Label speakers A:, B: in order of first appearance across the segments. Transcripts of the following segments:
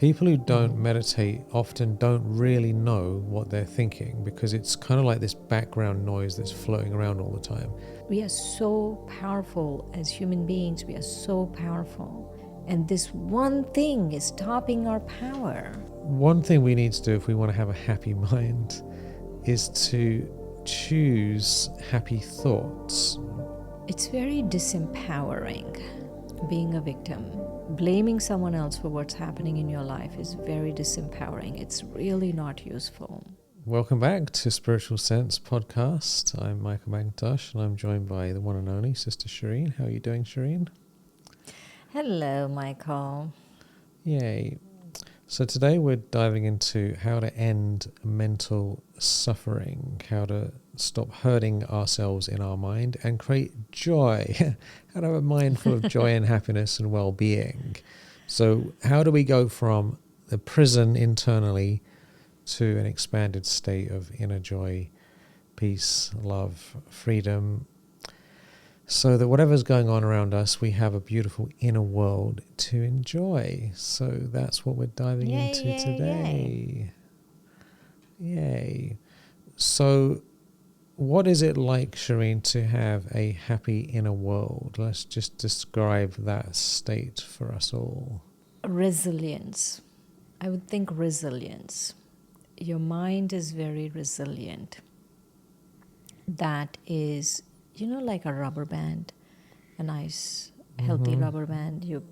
A: People who don't meditate often don't really know what they're thinking, because it's kind of like this background noise that's floating around all the time.
B: We are so powerful as human beings. We are so powerful. And this one thing is stopping our power.
A: One thing we need to do if we want to have a happy mind is to choose happy thoughts.
B: It's very disempowering being a victim. Blaming someone else for what's happening in your life is very disempowering. It's really not useful.
A: Welcome back to Spiritual Sense Podcast. I'm Michael Magash, and I'm joined by the one and only Sister Shireen. How are you doing, Shireen?
B: Hello, Michael.
A: Yay. So today we're diving into how to end mental suffering, how to stop hurting ourselves in our mind and create joy, how to have a mind full of joy and happiness and well-being. So how do we go from the prison internally to an expanded state of inner joy, peace, love, freedom, so that whatever's going on around us, we have a beautiful inner world to enjoy. So that's what we're diving into today. Yay. So what is it like, Shireen, to have a happy inner world? Let's just describe that state for us all.
B: Resilience. I would think resilience. Your mind is very resilient. That is, like a rubber band, a nice, healthy rubber band. You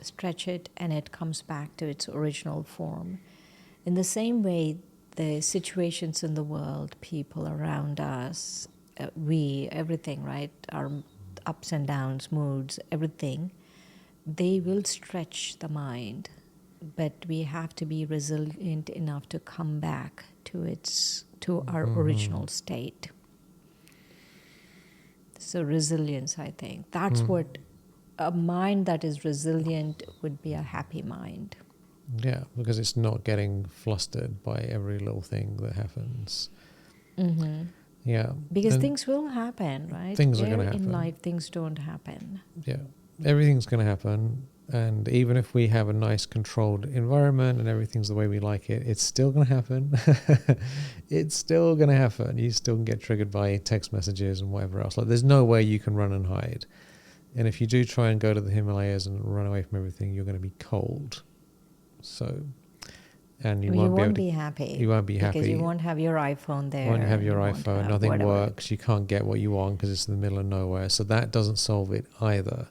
B: stretch it and it comes back to its original form. In the same way, the situations in the world, people around us, everything, right? Our ups and downs, moods, everything, they will stretch the mind. But we have to be resilient enough to come back to our original state. So resilience, I think. That's what a mind that is resilient would be, a happy mind.
A: Yeah, because it's not getting flustered by every little thing that happens.
B: Mm-hmm.
A: Yeah.
B: Because
A: and
B: things will happen, right?
A: Things are going to happen.
B: In life, things don't happen.
A: Yeah, everything's going to happen. And even if we have a nice controlled environment and everything's the way we like it, it's still going to happen. It's still going to happen. You still can get triggered by text messages and whatever else. Like, there's no way you can run and hide. And if you do try and go to the Himalayas and run away from everything, you're going to be cold. So, and you won't
B: be happy.
A: You won't be happy.
B: Because you won't have your iPhone there.
A: You won't have your iPhone. Nothing
B: whatever.
A: works. You can't get what you want because it's in the middle of nowhere. So that doesn't solve it either.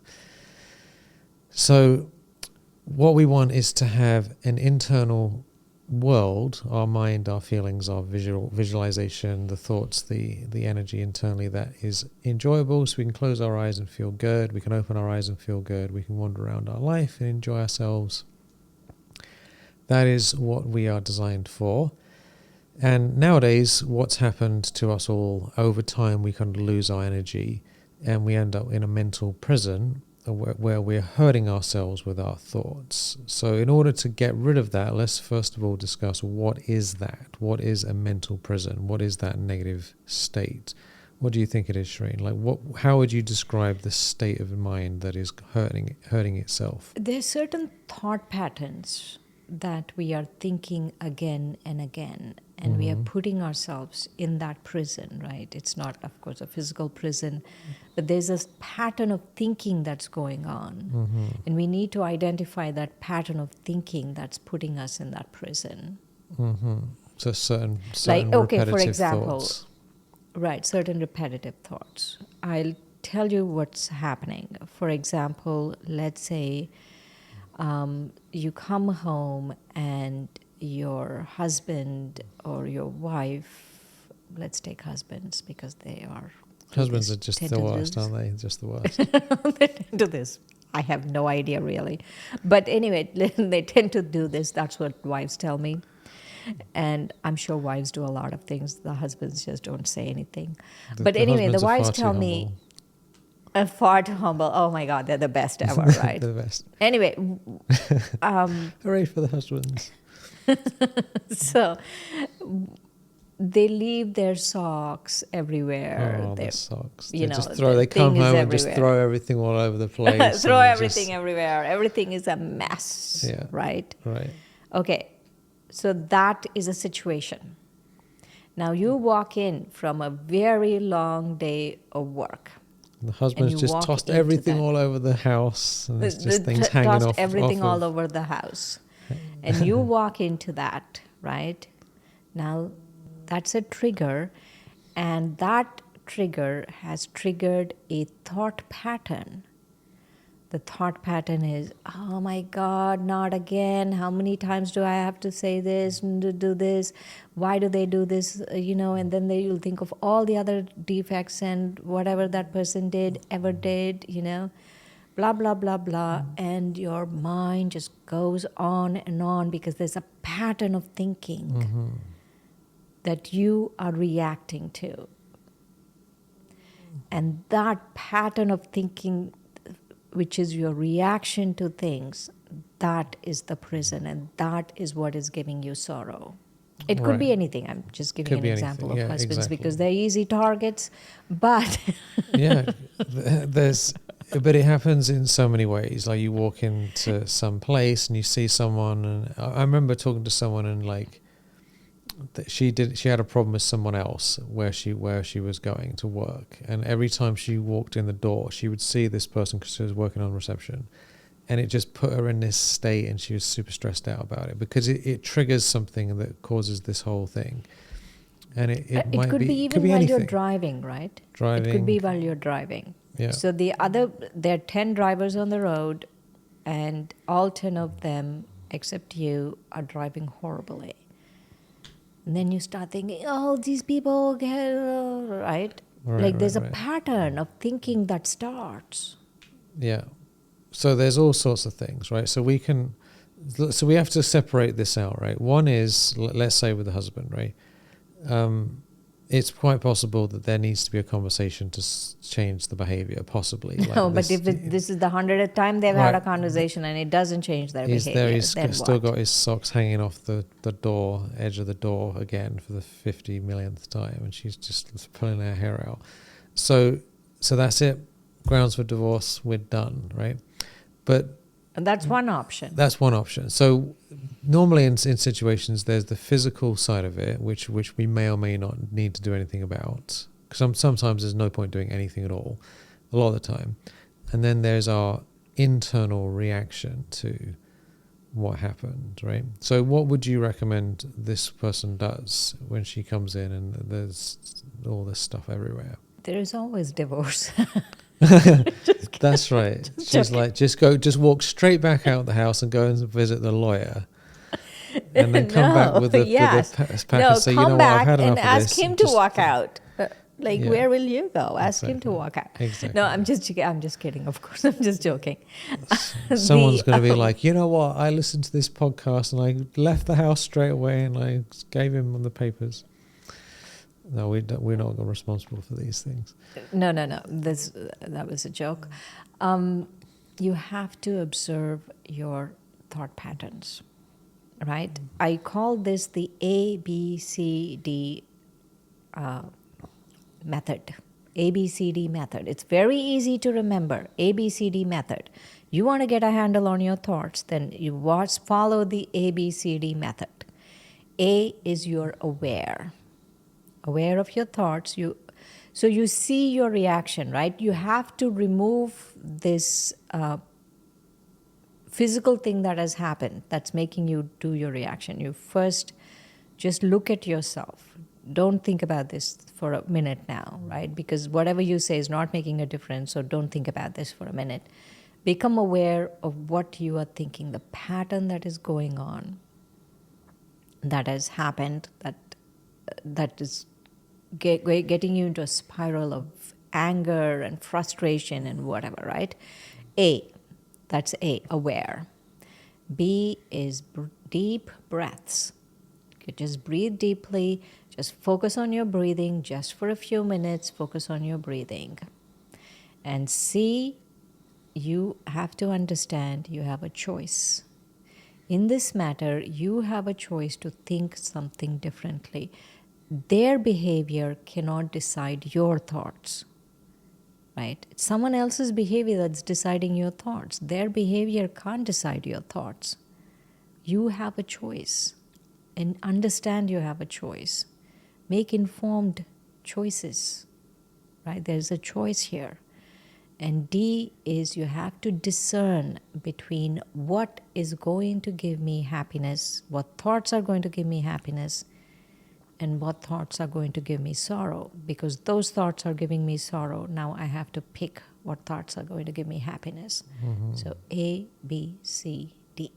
A: So what we want is to have an internal world, our mind, our feelings, our visualization, the thoughts, the energy internally that is enjoyable, so we can close our eyes and feel good. We can open our eyes and feel good. We can wander around our life and enjoy ourselves. That is what we are designed for. And nowadays, what's happened to us all, over time we kind of lose our energy and we end up in a mental prison where we're hurting ourselves with our thoughts. So in order to get rid of that, let's first of all discuss, what is that? What is a mental prison? What is that negative state? What do you think it is, Shireen? Like, how would you describe the state of mind that is hurting itself?
B: There's certain thought patterns that we are thinking again and again, and we are putting ourselves in that prison, right? It's not, of course, a physical prison, but there's a pattern of thinking that's going on. And we need to identify that pattern of thinking that's putting us in that prison.
A: So certain
B: like, okay,
A: repetitive
B: for example,
A: thoughts.
B: Right, certain repetitive thoughts. I'll tell you what's happening. For example, let's say you come home and your husband or your wife, let's take husbands because they are...
A: Husbands are just the worst, aren't they? Just the worst.
B: They tend to do this. I have no idea really. But anyway, they tend to do this. That's what wives tell me. And I'm sure wives do a lot of things. The husbands just don't say anything. But anyway, the wives tell me... Far too humble. Oh my God, they're the best ever, right?
A: They're the best.
B: Anyway.
A: Hooray for the husbands.
B: So they leave their socks everywhere.
A: Oh, the socks.
B: You
A: They
B: know,
A: just throw.
B: the
A: They come
B: thing is
A: home and just
B: everywhere.
A: throw everything all over the place.
B: Throw
A: and
B: everything everywhere. Everything is a mess,
A: Yeah.
B: right?
A: Right.
B: Okay, so that is a situation. Now you walk in from a very long day of work,
A: The
B: and
A: husband's
B: you
A: just
B: walk
A: tossed
B: into
A: everything
B: that.
A: all over the house, and there's just things hanging
B: Tossed
A: off
B: everything all
A: of.
B: over the house, and you walk into that, right? Now, that's a trigger, and that trigger has triggered a thought pattern. The thought pattern is, oh my God, not again. How many times do I have to say this and do this? Why do they do this? And then you'll think of all the other defects and whatever that person did, ever did, blah, blah, blah, blah. And your mind just goes on and on because there's a pattern of thinking that you are reacting to. And that pattern of thinking, which is your reaction to things, that is the prison, and that is what is giving you sorrow. It could be anything. I'm just giving
A: Could
B: an
A: be
B: example
A: anything.
B: of
A: Yeah,
B: husbands
A: exactly.
B: because they're easy targets, but
A: Yeah, but it happens in so many ways. Like you walk into some place and you see someone, and I remember talking to someone and like that she had a problem with someone else where she was going to work, and every time she walked in the door, she would see this person because she was working on reception, and it just put her in this state, and she was super stressed out about it because it triggers something that causes this whole thing. And it might
B: could be
A: be
B: even while
A: anything.
B: you're driving, right?
A: Driving.
B: It could be while you're driving.
A: Yeah.
B: So there are 10 drivers on the road, and all 10 of them, except you, are driving horribly. And then you start thinking, oh, these people get, right? There's a pattern of thinking that starts.
A: Yeah. So there's all sorts of things, right? So we have to separate this out, right? One is, let's say with the husband, right? It's quite possible that there needs to be a conversation to change the behavior, possibly.
B: No, but if this is the 100th time they've had a conversation and it doesn't change their behavior,
A: he's
B: then
A: still
B: what?
A: got his socks hanging off the edge of the door again for the 50 millionth time, and she's just pulling her hair out. So that's it. Grounds for divorce. We're done, right?
B: And that's one option.
A: That's one option. So normally in situations, there's the physical side of it, which we may or may not need to do anything about. Because sometimes there's no point doing anything at all, a lot of the time. And then there's our internal reaction to what happened, right? So what would you recommend this person does when she comes in and there's all this stuff everywhere?
B: There is always divorce.
A: That's right. She's like, just walk straight back out the house and go and visit the lawyer, and then come back with a pack and say,
B: come back
A: I've had enough
B: and
A: of
B: ask
A: this.
B: him to walk out. Where will you go? Ask him to
A: Exactly.
B: walk out.
A: Exactly.
B: No, I'm just kidding. Of course, I'm just joking.
A: Someone's going to be like, you know what? I listened to this podcast and I left the house straight away and I gave him the papers. No, we're not responsible for these things.
B: No. That was a joke. You have to observe your thought patterns, right? I call this the ABCD method. ABCD method. It's very easy to remember. ABCD method. You want to get a handle on your thoughts, then you follow the ABCD method. A is you're aware of your thoughts. So you see your reaction, right? You have to remove this physical thing that has happened that's making you do your reaction. You first just look at yourself. Don't think about this for a minute now, right? Because whatever you say is not making a difference, so don't think about this for a minute. Become aware of what you are thinking, the pattern that is going on, that has happened, that is getting you into a spiral of anger and frustration and whatever, right? That's aware. B is deep breaths. You just breathe deeply, just focus on your breathing, just for a few minutes, focus on your breathing. And C, you have to understand you have a choice. In this matter, you have a choice to think something differently. their behavior cannot decide your thoughts, right? It's someone else's behavior that's deciding your thoughts. Their behavior can't decide your thoughts. You have a choice, and understand you have a choice. Make informed choices, right? There's a choice here. And D is you have to discern between what is going to give me happiness, what thoughts are going to give me happiness, and what thoughts are going to give me sorrow. Because those thoughts are giving me sorrow. Now I have to pick what thoughts are going to give me happiness. So A, B, C, D.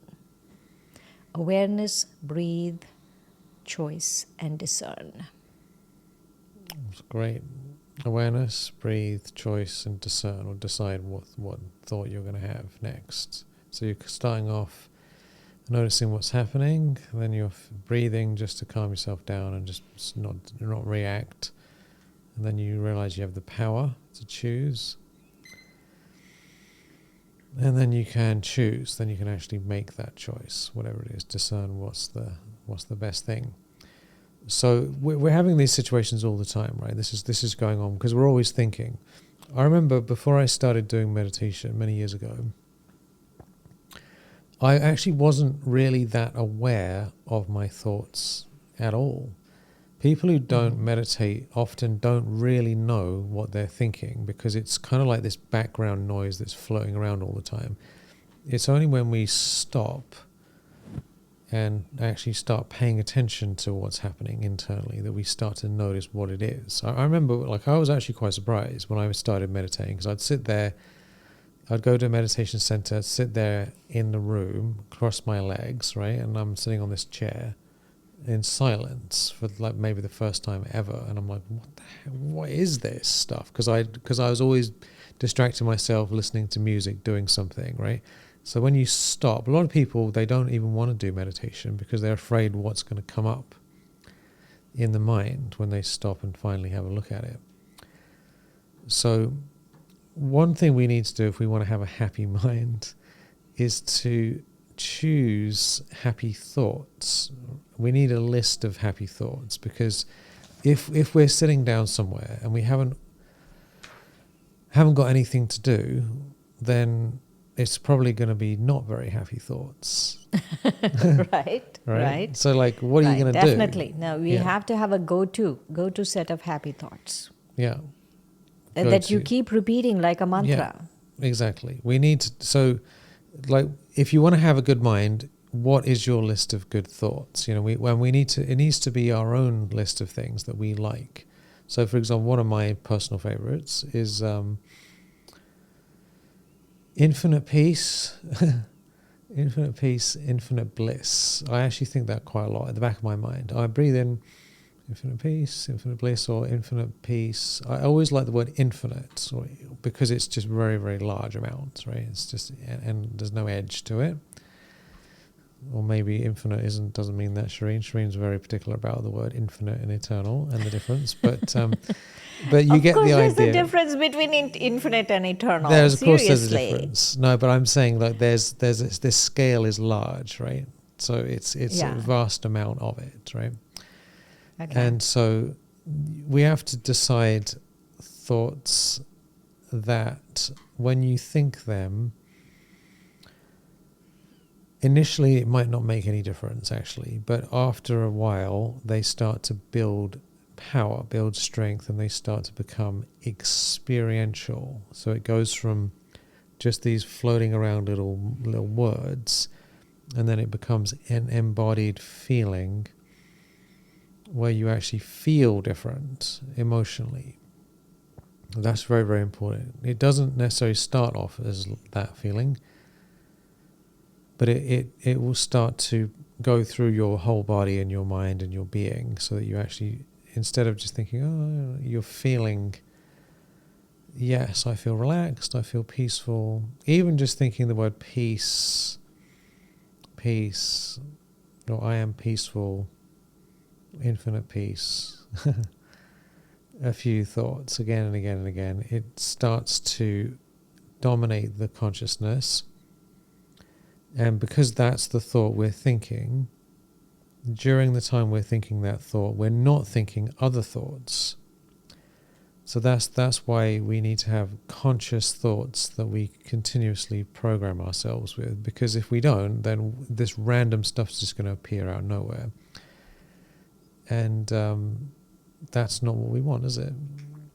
B: Awareness, breathe, choice, and discern.
A: It's great. Awareness, breathe, choice, and discern, or decide what thought you're going to have next. So you're starting off noticing what's happening, and then you're breathing just to calm yourself down and just not react. And then you realize you have the power to choose. And then you can choose. Then you can actually make that choice, whatever it is. Discern what's the best thing. So we're having these situations all the time, right? This is going on because we're always thinking. I remember before I started doing meditation many years ago, I actually wasn't really that aware of my thoughts at all. People who don't meditate often don't really know what they're thinking because it's kind of like this background noise that's floating around all the time. It's only when we stop and actually start paying attention to what's happening internally that we start to notice what it is. I remember, I was actually quite surprised when I started meditating because I'd sit there, I'd go to a meditation center, sit there in the room, cross my legs, right, and I'm sitting on this chair in silence for like maybe the first time ever, and I'm like, what the hell, what is this stuff? Because I was always distracting myself, listening to music, doing something, right? So when you stop, a lot of people, they don't even want to do meditation because they're afraid what's going to come up in the mind when they stop and finally have a look at it. So one thing we need to do if we want to have a happy mind is to choose happy thoughts. We need a list of happy thoughts because if we're sitting down somewhere and we haven't got anything to do, then it's probably going to be not very happy thoughts.
B: Right.
A: So like, what are you going to do?
B: Definitely. Now we have to have a go-to set of happy thoughts.
A: Yeah.
B: That you keep repeating like a mantra.
A: Yeah, exactly. We need to, so like, if you want to have a good mind, what is your list of good thoughts? You know, it needs to be our own list of things that we like. So for example, one of my personal favorites is, infinite peace, infinite peace, infinite bliss. I actually think that quite a lot at the back of my mind. I breathe in infinite peace, infinite bliss, or infinite peace. I always like the word infinite because it's just very, very large amounts, right? It's just, and there's no edge to it. Or maybe infinite doesn't mean that, Shireen. Shireen's very particular about the word infinite and eternal and the difference, but you get the idea. Of course,
B: there's a difference between infinite and eternal.
A: Of course, there's a difference. No, but I'm saying like this scale is large, right? So it's a vast amount of it, right? Okay. And so we have to decide thoughts that when you think them, initially it might not make any difference actually, but after a while they start to build power, build strength, and they start to become experiential. So it goes from just these floating around little words, and then it becomes an embodied feeling where you actually feel different emotionally. That's very, very important. It doesn't necessarily start off as that feeling, but it will start to go through your whole body and your mind and your being, so that you actually, instead of just thinking, oh, you're feeling, yes, I feel relaxed, I feel peaceful. Even just thinking the word peace, or I am peaceful, infinite peace, a few thoughts again and again and again, it starts to dominate the consciousness. And because that's the thought we're thinking, during the time we're thinking that thought, we're not thinking other thoughts. So that's why we need to have conscious thoughts that we continuously program ourselves with, because if we don't, then this random stuff's just going to appear out of nowhere. And that's not what we want, is it?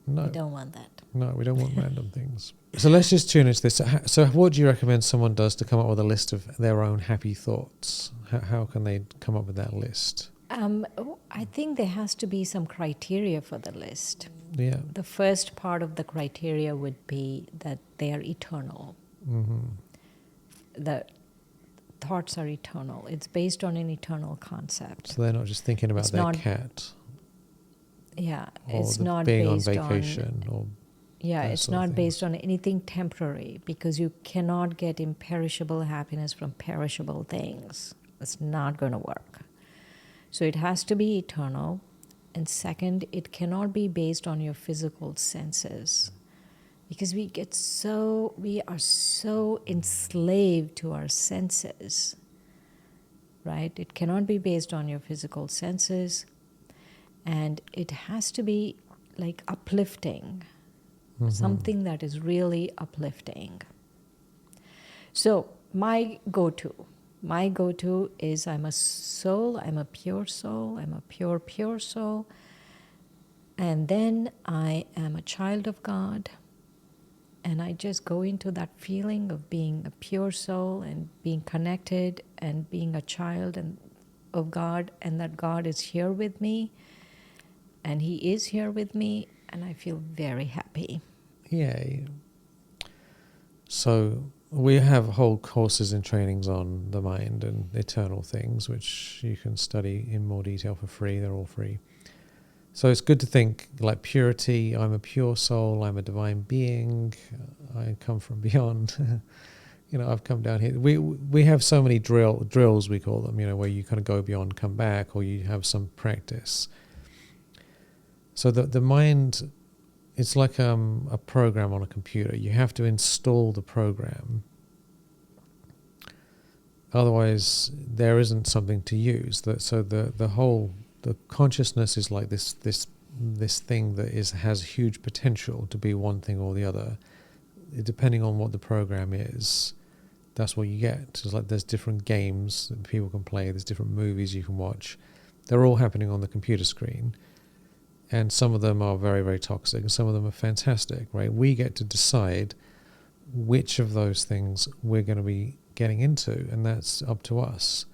A: No.
B: We don't want that.
A: No, we don't want random things. So let's just tune into this. So what do you recommend someone does to come up with a list of their own happy thoughts? How can they come up with that list?
B: I think there has to be some criteria for the list.
A: Yeah.
B: The first part of the criteria would be that they are eternal.
A: Mm-hmm.
B: The thoughts are eternal. It's based on an eternal concept.
A: So they're not just thinking about their cat.
B: Yeah,
A: or
B: it's not
A: being
B: based
A: on vacation or
B: yeah, it's not based on anything temporary, because you cannot get imperishable happiness from perishable things. It's not going to work. So it has to be eternal. And second, it cannot be based on your physical senses, because we are so enslaved to our senses, right? It cannot be based on your physical senses, and it has to be like uplifting, something that is really uplifting. So my go-to is I'm a soul, I'm a pure soul, I'm a pure soul. And then I am a child of God. And I just go into that feeling of being a pure soul and being connected and being a child of God, and that God is here with me. And He is here with me, and I feel very happy.
A: Yay. So we have whole courses and trainings on the mind and eternal things, which you can study in more detail for free. They're all free. So it's good to think like purity. I'm a pure soul. I'm a divine being. I come from beyond. I've come down here. We have so many drills, we call them, where you kind of go beyond, come back, or you have some practice. So the mind, it's like a program on a computer. You have to install the program. Otherwise, there isn't something to use. So the consciousness is like this thing that has huge potential to be one thing or the other. Depending on what the program is, that's what you get. It's like there's different games that people can play. There's different movies you can watch. They're all happening on the computer screen. And some of them are very, very toxic, and some of them are fantastic, right? We get to decide which of those things we're going to be getting into, and that's up to us.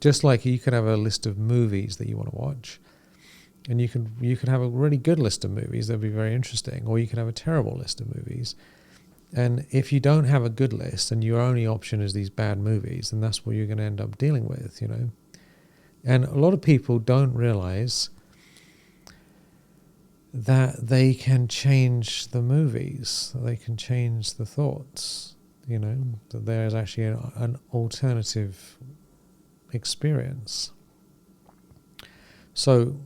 A: Just like you could have a list of movies that you want to watch, and you could have a really good list of movies that would be very interesting, or you could have a terrible list of movies. And if you don't have a good list and your only option is these bad movies, then that's what you're going to end up dealing with, And a lot of people don't realize that they can change the movies, that they can change the thoughts, that there is actually an alternative experience. So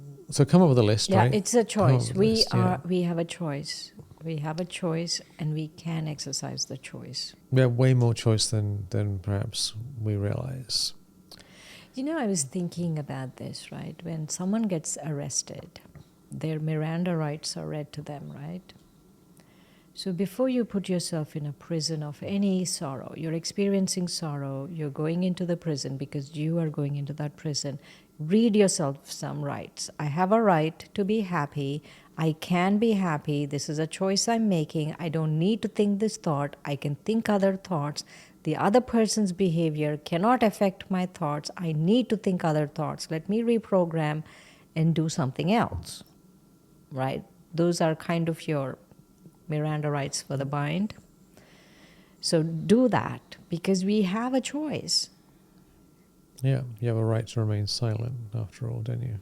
A: come up with a list, right?
B: Yeah, it's a choice. We have a choice. We have a choice, and we can exercise the choice.
A: We have way more choice than perhaps we realize.
B: I was thinking about this, right? When someone gets arrested, their Miranda rights are read to them, right? So before you put yourself in a prison of any sorrow, you're experiencing sorrow, you're going into the prison because you are going into that prison, read yourself some rights. I have a right to be happy. I can be happy. This is a choice I'm making. I don't need to think this thought. I can think other thoughts. The other person's behavior cannot affect my thoughts. I need to think other thoughts. Let me reprogram and do something else, right? Those are kind of your Miranda rights for the mind. So do that, because we have a choice.
A: Yeah, you have a right to remain silent after all, don't you?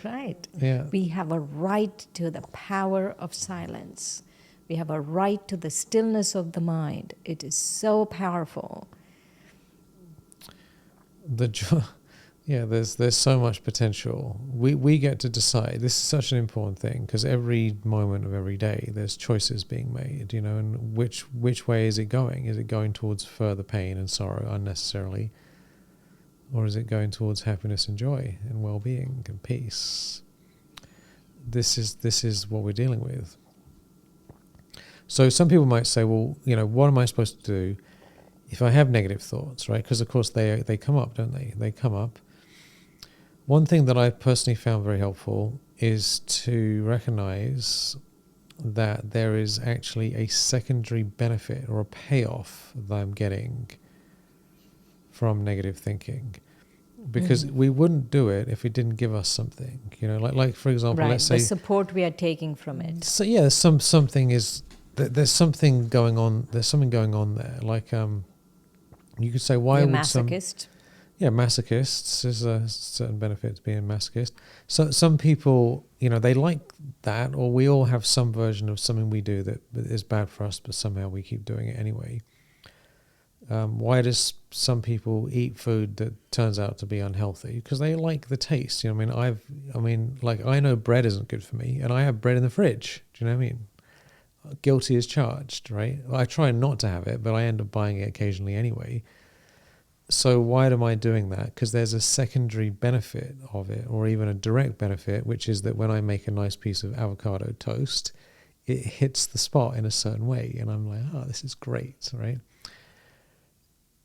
B: Right.
A: Yeah.
B: We have a right to the power of silence. We have a right to the stillness of the mind. It is so powerful.
A: There's so much potential. We get to decide. This is such an important thing, because every moment of every day there's choices being made, and which way is it going? Is it going towards further pain and sorrow unnecessarily? or is it going towards happiness and joy and well-being and peace? This is what we're dealing with. So some people might say, well, what am I supposed to do if I have negative thoughts, right? Because of course they come up, don't they? They come up. One thing that I've personally found very helpful is to recognize that there is actually a secondary benefit or a payoff that I'm getting from negative thinking. Because we wouldn't do it if it didn't give us something, like for example,
B: Right,
A: let's say
B: the support we are taking from it.
A: So yeah, there's something going on. There's something going on there. Like you could say, why
B: You're
A: would
B: masochist.
A: masochists, there's a certain benefit to being a masochist. So some people, they like that, or we all have some version of something we do that is bad for us, but somehow we keep doing it anyway. Why does some people eat food that turns out to be unhealthy? Because they like the taste. I know bread isn't good for me, and I have bread in the fridge. Do you know what I mean? Guilty as charged, right? I try not to have it, but I end up buying it occasionally anyway. So why am I doing that? Because there's a secondary benefit of it, or even a direct benefit, which is that when I make a nice piece of avocado toast, it hits the spot in a certain way, and I'm like, oh, this is great, right?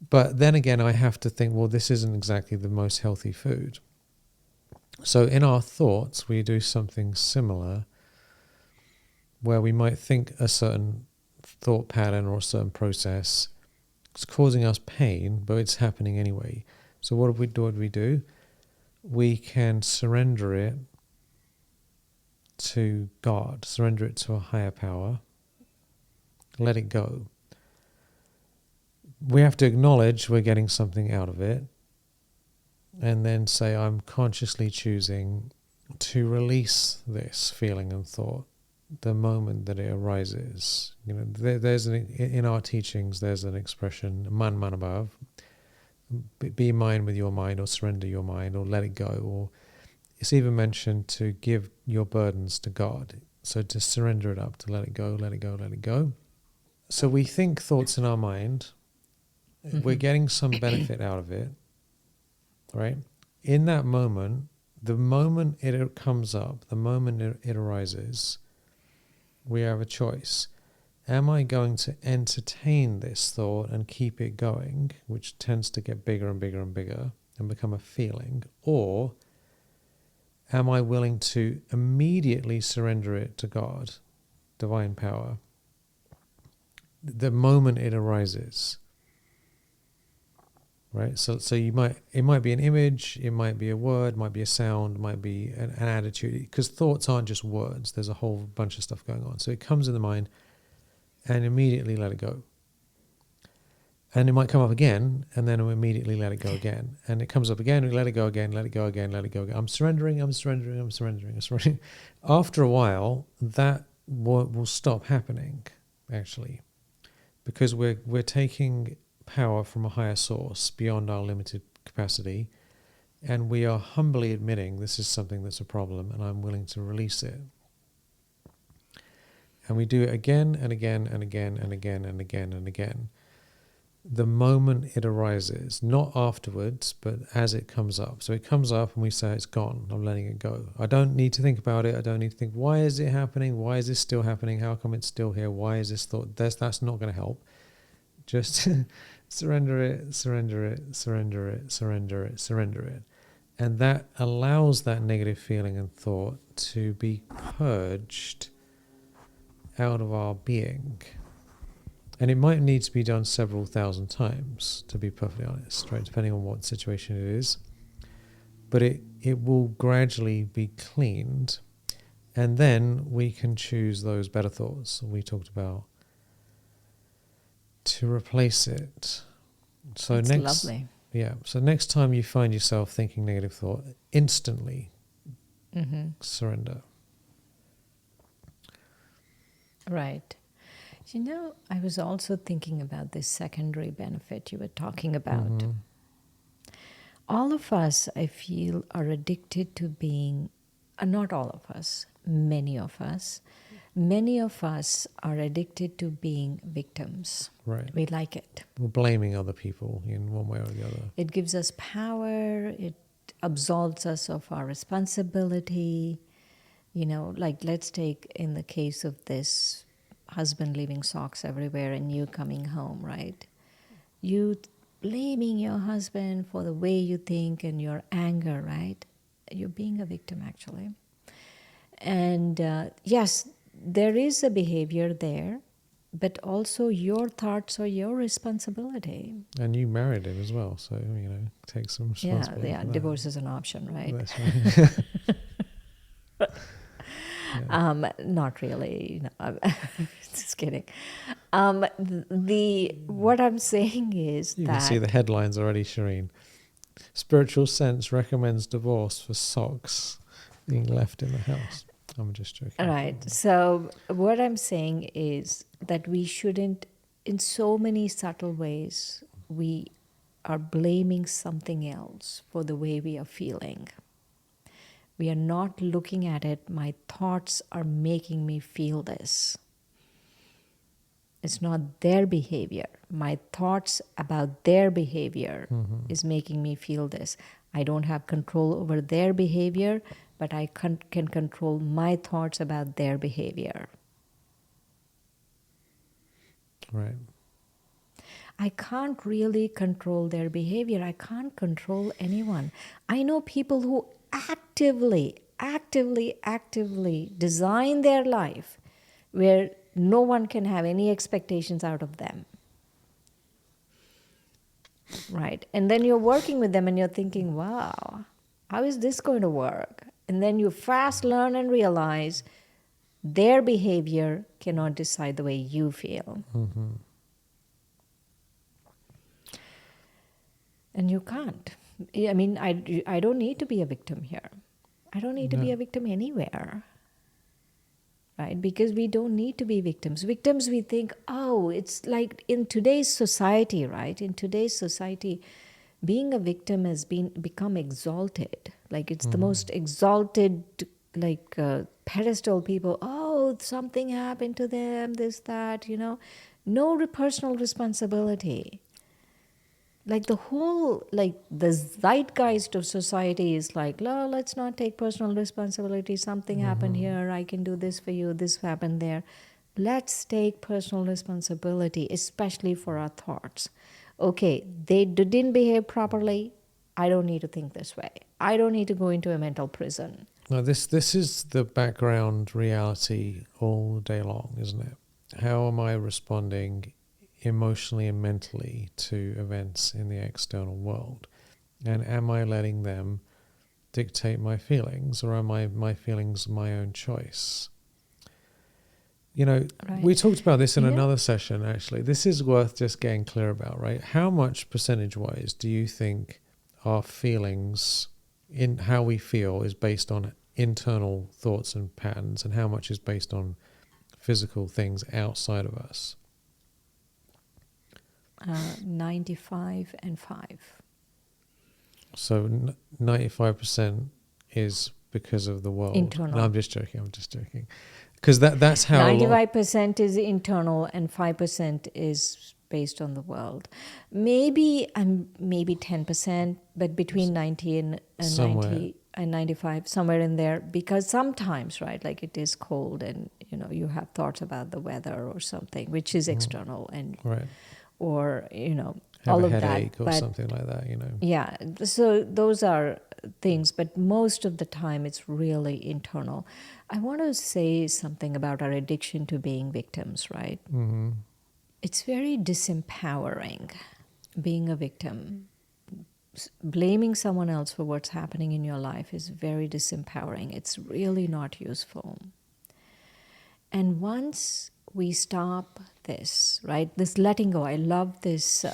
A: But then again, I have to think, well, this isn't exactly the most healthy food. So in our thoughts, we do something similar where we might think a certain thought pattern or a certain process is causing us pain, but it's happening anyway. So what do we do? We can surrender it to God, surrender it to a higher power, let it go. We have to acknowledge we're getting something out of it, and then say, I'm consciously choosing to release this feeling and thought the moment that it arises. In our teachings, there's an expression, man above, be mind with your mind, or surrender your mind, or let it go, or it's even mentioned to give your burdens to God. So to surrender it up, to let it go, let it go, let it go. So we think thoughts in our mind. We're getting some benefit out of it, right? In that moment, the moment it comes up, the moment it arises, we have a choice. Am I going to entertain this thought and keep it going, which tends to get bigger and bigger and bigger and become a feeling, or am I willing to immediately surrender it to God, divine power, the moment it arises? Right, so it might be an image, it might be a word, might be a sound, might be an attitude, because thoughts aren't just words. There's a whole bunch of stuff going on. So it comes in the mind, and immediately let it go. And it might come up again, and then immediately let it go again. And it comes up again, and let it go again, let it go again, let it go again. I'm surrendering. After a while, that will stop happening, actually, because we're taking power from a higher source beyond our limited capacity, and we are humbly admitting this is something that's a problem, and I'm willing to release it. And we do it again and again and again and again and again and again. The moment it arises, not afterwards, but as it comes up. So it comes up and we say, it's gone, I'm letting it go. I don't need to think about it. I don't need to think, why is it happening? Why is this still happening? How come it's still here? Why is this thought? That's not going to help. Just surrender it, surrender it, surrender it, surrender it, surrender it. And that allows that negative feeling and thought to be purged out of our being. And it might need to be done several thousand times, to be perfectly honest, right? Depending on what situation it is. But it will gradually be cleaned. And then we can choose those better thoughts we talked about to replace it. So
B: That's
A: next,
B: lovely.
A: yeah. So next time you find yourself thinking negative thought, instantly surrender.
B: Right. I was also thinking about this secondary benefit you were talking about. All of us, I feel, are addicted to being, not all of us, many of us, Many of us are addicted to being victims.
A: Right.
B: We like it.
A: We're blaming other people in one way or the other.
B: It gives us power. It absolves us of our responsibility. You know, like let's take in the case of this husband leaving socks everywhere and you coming home, right? You blaming your husband for the way you think and your anger, right? You're being a victim, actually. And yes, there is a behavior there, but also your thoughts are your responsibility.
A: And you married him as well, so, you know, take some responsibility for that.
B: Divorce is an option, right?
A: That's right.
B: Not really. No, I'm just kidding. What I'm saying is
A: You
B: that
A: can see the headlines already, Shireen. Spiritual Sense recommends divorce for socks being left in the house. I'm just joking.
B: right. So what I'm saying is that we shouldn't, in so many subtle ways, we are blaming something else for the way we are feeling. We are not looking at it. My thoughts are making me feel this. It's not their behavior. My thoughts about their behavior is making me feel this. I don't have control over their behavior, but I can control my thoughts about their behavior.
A: Right.
B: I can't really control their behavior. I can't control anyone. I know people who actively design their life where no one can have any expectations out of them. Right. And then you're working with them and you're thinking, wow, how is this going to work? And then you fast learn and realize their behavior cannot decide the way you feel. And you can't. I mean, I don't need to be a victim here. I don't need to be a victim anywhere. Right? Because we don't need to be victims. Victims, we think, oh, it's like in today's society, right? In today's society, being a victim has become exalted. Like it's the most exalted, like pedestal people. Oh, something happened to them, this, that, you know. No personal responsibility. Like the whole, like the zeitgeist of society is like, no, let's not take personal responsibility. Something happened here. I can do this for you. This happened there. Let's take personal responsibility, especially for our thoughts. Okay, they didn't behave properly. I don't need to think this way. I don't need to go into a mental prison.
A: Now, this is the background reality all day long, isn't it? How am I responding emotionally and mentally to events in the external world? And am I letting them dictate my feelings, or are my feelings my own choice? You know,
B: Right.
A: we talked about this in another session, actually. This is worth just getting clear about, right? How much percentage-wise do you think our feelings, in how we feel, is based on internal thoughts and patterns, and how much is based on physical things outside of us?
B: 95 and 5.
A: So 95% is because of the world.
B: Internal.
A: No, I'm just joking. Because that's how
B: 95% is internal and 5% is based on the world. Maybe 10%, but between 90 and 90 and 95, somewhere in there. Because sometimes, right, like it is cold and you know you have thoughts about the weather or something, which is external, and
A: right.
B: or you know
A: Have
B: all
A: a
B: of
A: headache
B: that,
A: or
B: but
A: something like that, you know.
B: yeah, so those are things, but most of the time it's really internal. I want to say something about our addiction to being victims, right?
A: Mm-hmm.
B: It's very disempowering being a victim. Blaming someone else for what's happening in your life is very disempowering. It's really not useful. And once we stop this, right, this letting go, I love this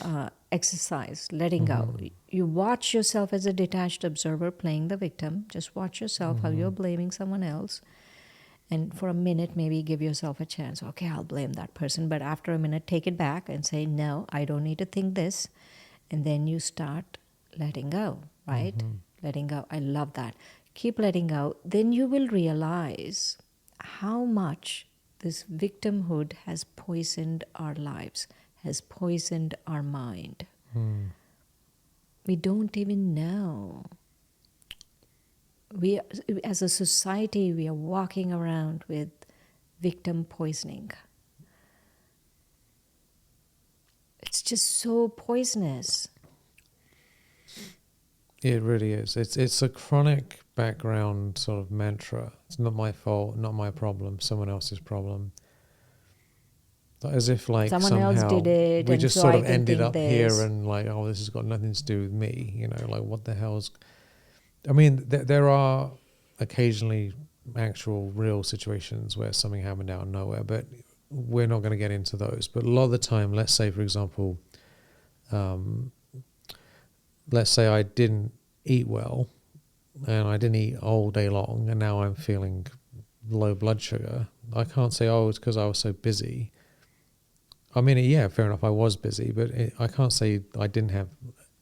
B: exercise, letting go. You watch yourself as a detached observer playing the victim. Just watch yourself how you're blaming someone else. And for a minute, maybe give yourself a chance. Okay, I'll blame that person. But after a minute, take it back and say, no, I don't need to think this. And then you start letting go, right? Letting go. I love that. Keep letting go. Then you will realize how much this victimhood has poisoned our lives, has poisoned our mind. We don't even know. We, as a society, we are walking around with victim poisoning. It's just so poisonous.
A: It really is. It's a chronic background sort of mantra. It's not my fault, not my problem, someone else's problem. As if like
B: Someone
A: somehow
B: else did it,
A: we
B: and
A: just
B: so
A: sort
B: I
A: of
B: can
A: ended
B: think
A: up
B: this.
A: here and like, oh, this has got nothing to do with me. You know, like what the hell's... I mean, there are occasionally actual real situations where something happened out of nowhere, but we're not going to get into those. But a lot of the time, let's say, for example, let's say I didn't eat well and I didn't eat all day long and now I'm feeling low blood sugar. I can't say, oh, it's because I was so busy. I mean, yeah, fair enough, I was busy, but I can't say I didn't have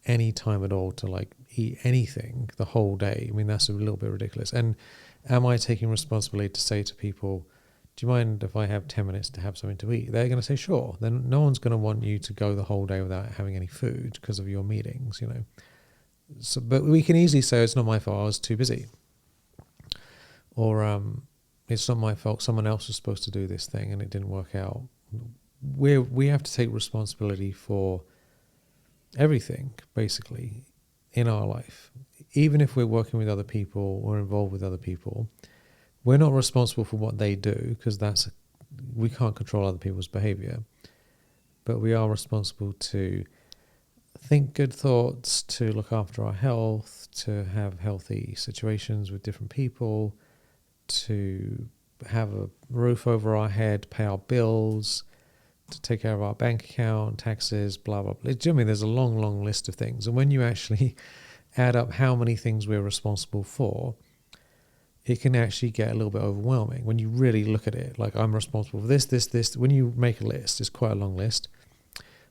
A: any time at all to like eat anything the whole day. I mean, that's a little bit ridiculous. And am I taking responsibility to say to people, do you mind if I have 10 minutes to have something to eat? They're going to say, sure. Then no one's going to want you to go the whole day without having any food because of your meetings, you know. So, but we can easily say, it's not my fault, I was too busy. Or it's not my fault, someone else was supposed to do this thing and it didn't work out. We have to take responsibility for everything, basically, in our life. Even if we're working with other people or involved with other people, we're not responsible for what they do because we can't control other people's behavior. But we are responsible to think good thoughts, to look after our health, to have healthy situations with different people, to have a roof over our head, pay our bills, to take care of our bank account, taxes, blah, blah, blah. I mean, there's a long, long list of things. And when you actually add up how many things we're responsible for, it can actually get a little bit overwhelming when you really look at it. Like, I'm responsible for this, this, this. When you make a list, it's quite a long list.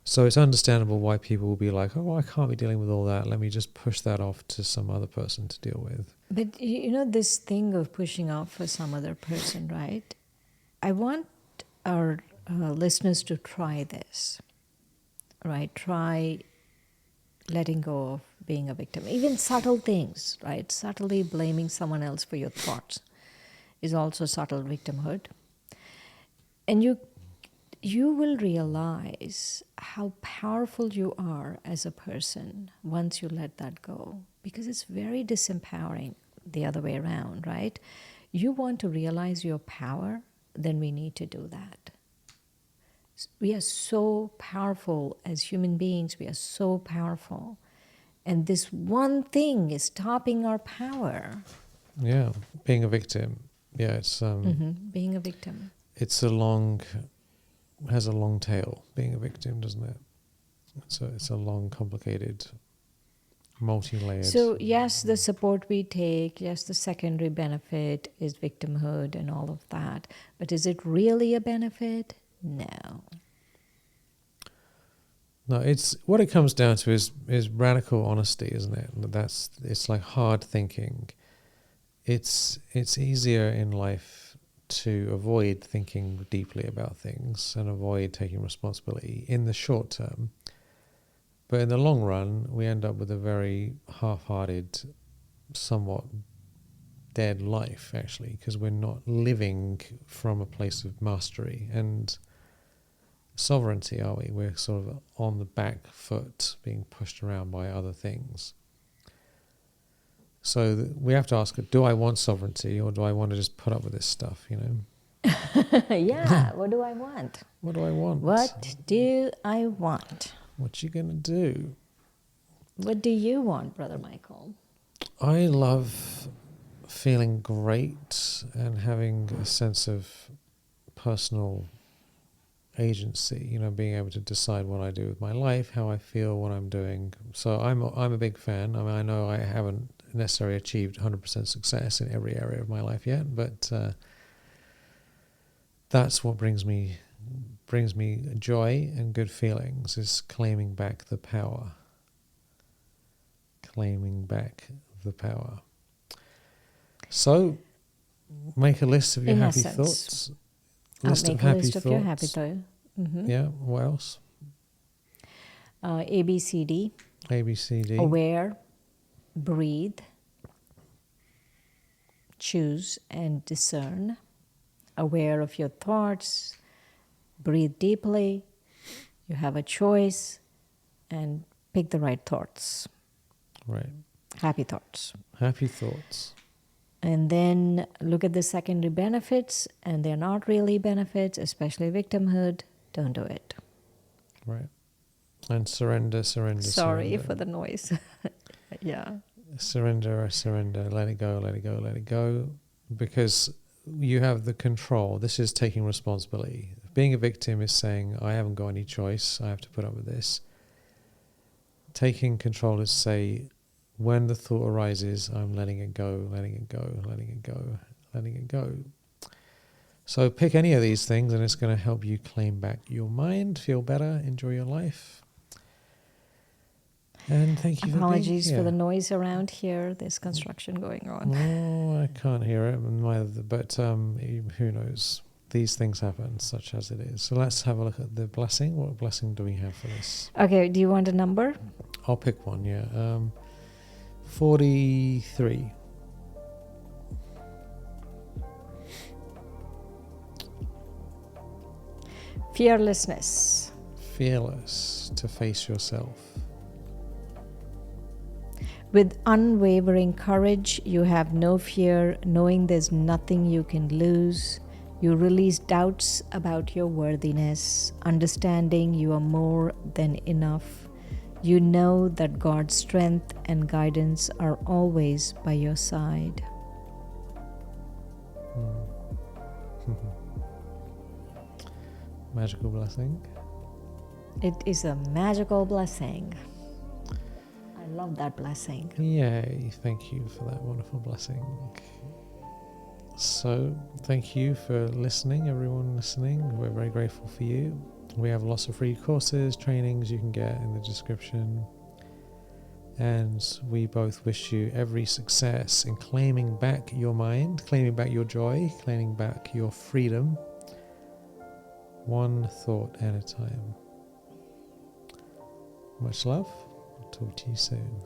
A: So it's understandable why people will be like, oh, I can't be dealing with all that. Let me just push that off to some other person to deal with.
B: But you know, this thing of pushing off for some other person, right? I want our listeners to try this, right? Try letting go of being a victim. Even subtle things, right? Subtly blaming someone else for your thoughts is also subtle victimhood. And you will realize how powerful you are as a person once you let that go, because it's very disempowering the other way around, right? You want to realize your power, then we need to do that. We are so powerful as human beings. We are so powerful. And this one thing is stopping our power.
A: Yeah, being a victim. Yeah, it's
B: Being a victim.
A: it's has a long tail, being a victim, doesn't it? It's a long, complicated, multi-layered.
B: So yes, the support we take, yes, the secondary benefit is victimhood and all of that. But is it really a benefit? No.
A: No, it's what it comes down to is radical honesty, isn't it? It's like hard thinking. It's easier in life to avoid thinking deeply about things and avoid taking responsibility in the short term. But in the long run, we end up with a very half-hearted, somewhat dead life, actually, because we're not living from a place of mastery and sovereignty, are we? We're sort of on the back foot, being pushed around by other things. So we have to ask, do I want sovereignty or do I want to just put up with this stuff, you know?
B: Yeah, what do I want?
A: What do I want?
B: What do I want?
A: What you gonna do?
B: What do you want, Brother Michael?
A: I love feeling great and having a sense of personal agency, you know, being able to decide what I do with my life, how I feel, what I'm doing. So I'm a big fan. I mean, I know I haven't necessarily achieved 100% success in every area of my life yet, but that's what brings me joy and good feelings, is claiming back the power. Claiming back the power. So make a list of your
B: In
A: happy
B: essence.
A: thoughts. List of
B: Make a
A: happy
B: list of your happy
A: thoughts.
B: thoughts.
A: Yeah, what else?
B: A, B, C, D.
A: A, B, C, D.
B: Aware, breathe, choose, and discern. Aware of your thoughts, breathe deeply. You have a choice, and pick the right thoughts.
A: Right.
B: Happy thoughts.
A: Happy thoughts.
B: And then look at the secondary benefits, and they're not really benefits, especially victimhood. Don't do it.
A: Right. And surrender, surrender,
B: Sorry
A: surrender.
B: for the noise. Yeah.
A: Surrender, I surrender. Let it go, let it go, let it go. Because you have the control. This is taking responsibility. Being a victim is saying, I haven't got any choice. I have to put up with this. Taking control is say, when the thought arises, I'm letting it go, letting it go, letting it go, letting it go. So pick any of these things and it's going to help you claim back your mind, feel better, enjoy your life. And thank you
B: Apologies
A: for
B: for
A: being
B: the
A: here.
B: noise around here. There's construction going on.
A: Oh, I can't hear it, neither, but who knows? These things happen, such as it is. So let's have a look at the blessing. What blessing do we have for this?
B: Okay, do you want a number?
A: I'll pick one, yeah. 43.
B: Fearlessness.
A: Fearless to face yourself.
B: With unwavering courage, you have no fear, knowing there's nothing you can lose. You release doubts about your worthiness, understanding you are more than enough. You know that God's strength and guidance are always by your side.
A: Magical blessing.
B: It is a magical blessing. I love that blessing.
A: Yay, thank you for that wonderful blessing. So, thank you for listening, everyone listening. We're very grateful for you. We have lots of free courses, trainings you can get in the description. And we both wish you every success in claiming back your mind, claiming back your joy, claiming back your freedom, one thought at a time. Much love. Talk to you soon.